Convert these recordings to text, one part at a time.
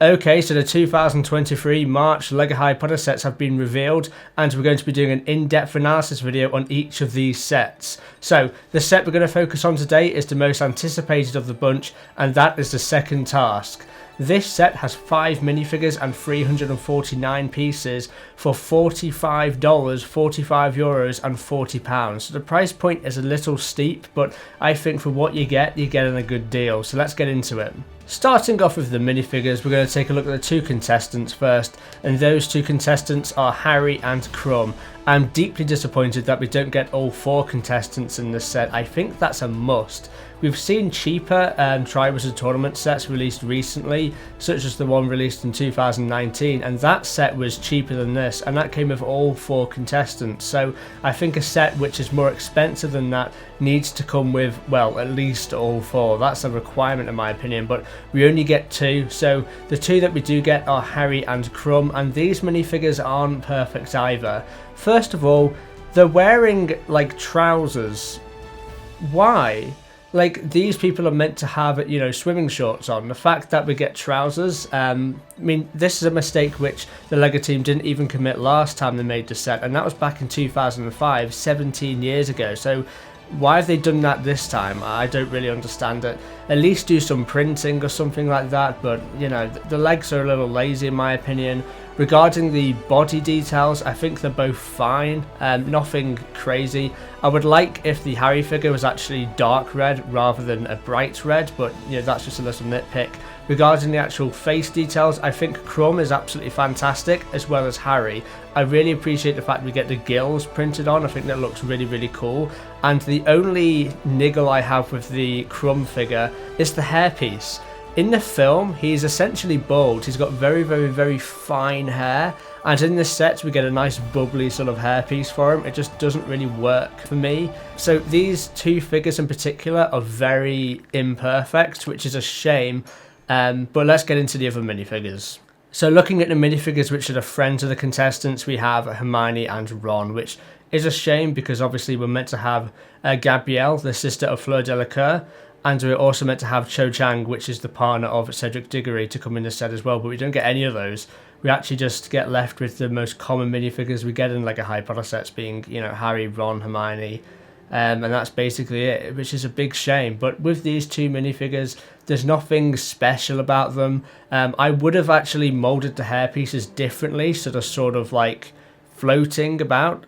Okay, so the 2023 March LEGO Harry Potter sets have been revealed, and we're going to be doing an in-depth analysis video on each of these sets. So, the set we're going to focus on today is the most anticipated of the bunch, and that is the second task. This set has 5 minifigures and 349 pieces for $45, 45 euros and £40. So the price point is a little steep, but I think for what you're getting a good deal. So let's get into it. Starting off with the minifigures, we're going to take a look at the 2 contestants first, and those 2 contestants are Harry and Crumb. I'm deeply disappointed that we don't get all 4 contestants in this set. I think that's a must. We've seen cheaper Triwizard tournament sets released recently, such as the one released in 2019, and that set was cheaper than this, and that came with all 4 contestants. So I think a set which is more expensive than that needs to come with, well, at least all 4. That's a requirement in my opinion, but we only get 2. So the 2 that we do get are Harry and Crumb, and these minifigures aren't perfect either. First of all, they're wearing like trousers. Why? Like, these people are meant to have, you know, swimming shorts on. The fact that we get trousers, I mean, this is a mistake which the LEGO team didn't even commit last time they made the set, and that was back in 2005, 17 years ago. So why have they done that this time? I don't really understand it. At least do some printing or something like that, but, you know, the legs are a little lazy in my opinion. Regarding the body details, I think they're both fine, nothing crazy. I would like if the Harry figure was actually dark red rather than a bright red, but you know, that's just a little nitpick. Regarding the actual face details, I think Crumb is absolutely fantastic, as well as Harry. I really appreciate the fact we get the gills printed on. I think that looks really, really cool. And the only niggle I have with the Crumb figure is the hairpiece. In the film, he's essentially bald. He's got very, very, very fine hair. And in this set, we get a nice bubbly sort of hairpiece for him. It just doesn't really work for me. So these 2 figures in particular are very imperfect, which is a shame. But let's get into the other minifigures. So looking at the minifigures which are the friends of the contestants, we have Hermione and Ron, which is a shame because obviously we're meant to have Gabrielle, the sister of Fleur Delacour, and we're also meant to have Cho Chang, which is the partner of Cedric Diggory, to come in the set as well, but we don't get any of those. We actually just get left with the most common minifigures we get in like a Harry Potter sets, being, you know, Harry, Ron, Hermione, and that's basically it, which is a big shame. But with these 2 minifigures, there's nothing special about them. I would have actually moulded the hair pieces differently, so they're sort of like floating about,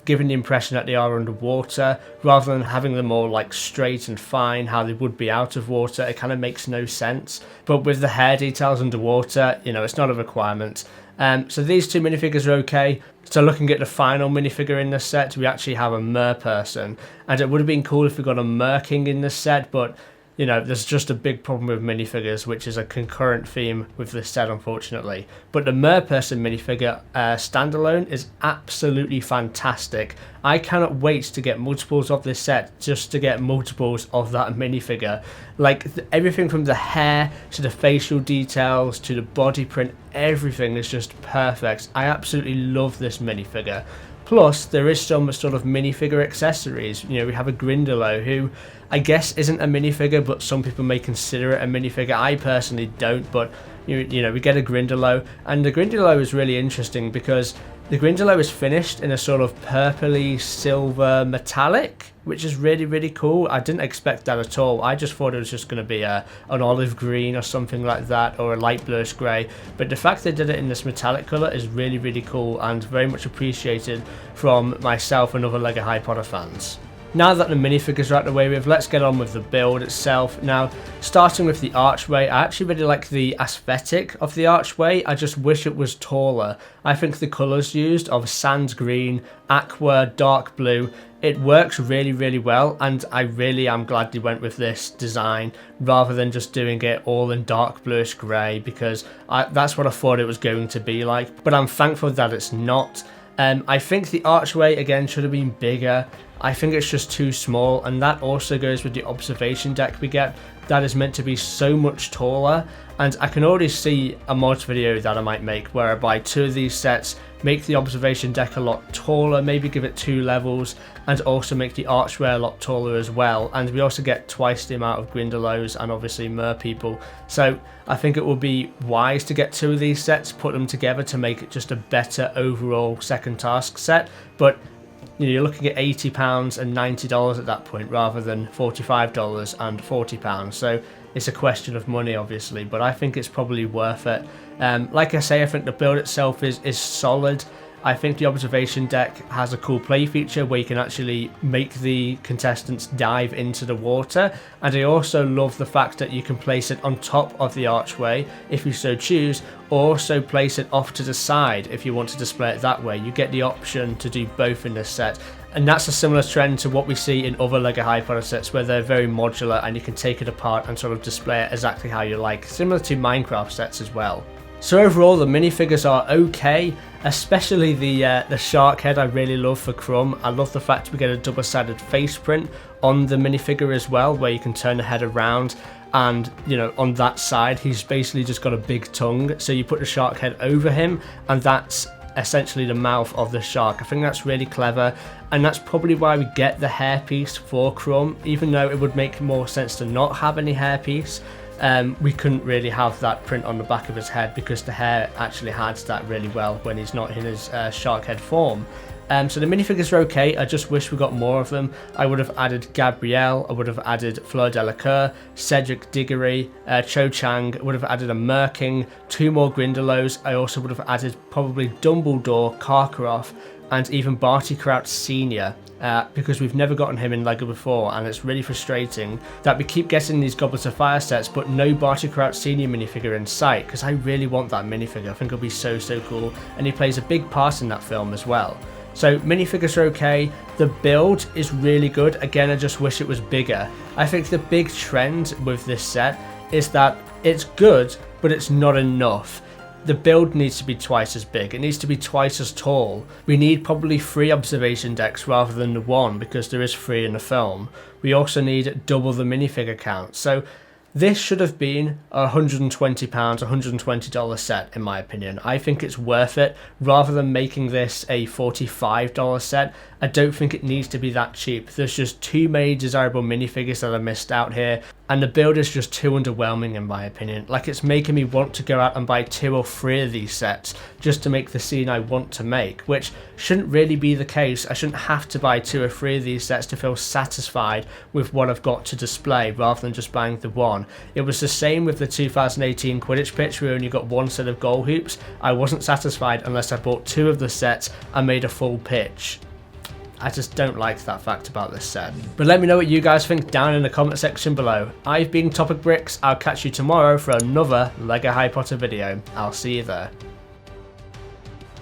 giving the impression that they are underwater, rather than having them all like straight and fine how they would be out of water. It kind of makes no sense. But with the hair details underwater, you know, it's not a requirement. So these 2 minifigures are okay. So looking at the final minifigure in this set, we actually have a mer person, and it would have been cool if we got a mer king in this set, but you know, there's just a big problem with minifigures, which is a concurrent theme with this set, unfortunately. But the Merperson minifigure standalone is absolutely fantastic. I cannot wait to get multiples of this set, just to get multiples of that minifigure. Like, everything from the hair, to the facial details, to the body print, everything is just perfect. I absolutely love this minifigure. Plus, there is some sort of minifigure accessories. You know, we have a Grindylow, who I guess isn't a minifigure, but some people may consider it a minifigure. I personally don't, but you know, we get a Grindylow, and the Grindylow is really interesting because the Grindylow is finished in a sort of purpley silver metallic, which is really, really cool. I didn't expect that at all. I just thought it was just going to be an olive green or something like that, or a light bluish grey. But the fact they did it in this metallic colour is really, really cool and very much appreciated from myself and other LEGO Harry Potter fans. Now that the minifigures are out the way with, let's get on with the build itself. Now, starting with the archway, I actually really like the aesthetic of the archway. I just wish it was taller. I think the colours used of sand green, aqua, dark blue, it works really, really well, and I really am glad they went with this design rather than just doing it all in dark bluish grey, because that's what I thought it was going to be like, but I'm thankful that it's not. I think the archway again should have been bigger. I think it's just too small, and that also goes with the observation deck we get. That is meant to be so much taller, and I can already see a mod video that I might make where I buy 2 of these sets, make the observation deck a lot taller, maybe give it 2 levels, and also make the archway a lot taller as well. And we also get twice the amount of Grindylows and obviously Merpeople. So I think it would be wise to get 2 of these sets, put them together to make it just a better overall second task set. But you know, you're looking at £80 and $90 at that point rather than $45 and £40. So it's a question of money, obviously, but I think it's probably worth it. Like I say, I think the build itself is solid. I think the observation deck has a cool play feature where you can actually make the contestants dive into the water, and I also love the fact that you can place it on top of the archway if you so choose, or also place it off to the side if you want to display it that way. You get the option to do both in this set, and that's a similar trend to what we see in other LEGO Harry Potter sets where they're very modular and you can take it apart and sort of display it exactly how you like, similar to Minecraft sets as well. So overall, the minifigures are okay, especially the shark head I really love for Crumb. I love the fact we get a double-sided face print on the minifigure as well, where you can turn the head around, and you know, on that side he's basically just got a big tongue, so you put the shark head over him and that's essentially the mouth of the shark. I think that's really clever, and that's probably why we get the hairpiece for Crumb, even though it would make more sense to not have any hairpiece. We couldn't really have that print on the back of his head because the hair actually hides that really well when he's not in his shark head form. So the minifigures are okay, I just wish we got more of them. I would have added Gabrielle, I would have added Fleur Delacour, Cedric Diggory, Cho Chang, I would have added a Merking, 2 more Grindylows. I also would have added probably Dumbledore, Karkaroff, and even Barty Crouch Sr. Because we've never gotten him in LEGO before, and it's really frustrating that we keep getting these Goblets of Fire sets but no Barty Crouch Sr. minifigure in sight, because I really want that minifigure. I think it'll be so cool, and he plays a big part in that film as well. So minifigures are okay, the build is really good. Again, I just wish it was bigger. I think the big trend with this set is that it's good, but it's not enough. The build needs to be twice as big, it needs to be twice as tall. We need probably 3 observation decks rather than the 1, because there is 3 in the film. We also need double the minifigure count. So this should have been a £120, $120 set in my opinion. I think it's worth it. Rather than making this a $45 set, I don't think it needs to be that cheap. There's just too many desirable minifigures that I missed out here, and the build is just too underwhelming in my opinion. Like, it's making me want to go out and buy 2 or 3 of these sets just to make the scene I want to make, which shouldn't really be the case. I shouldn't have to buy 2 or 3 of these sets to feel satisfied with what I've got to display rather than just buying the 1. It was the same with the 2018 Quidditch pitch where we only got 1 set of goal hoops. I wasn't satisfied unless I bought 2 of the sets and made a full pitch. I just don't like that fact about this set. But let me know what you guys think down in the comment section below. I've been TopicBricks, I'll catch you tomorrow for another LEGO Harry Potter video. I'll see you there.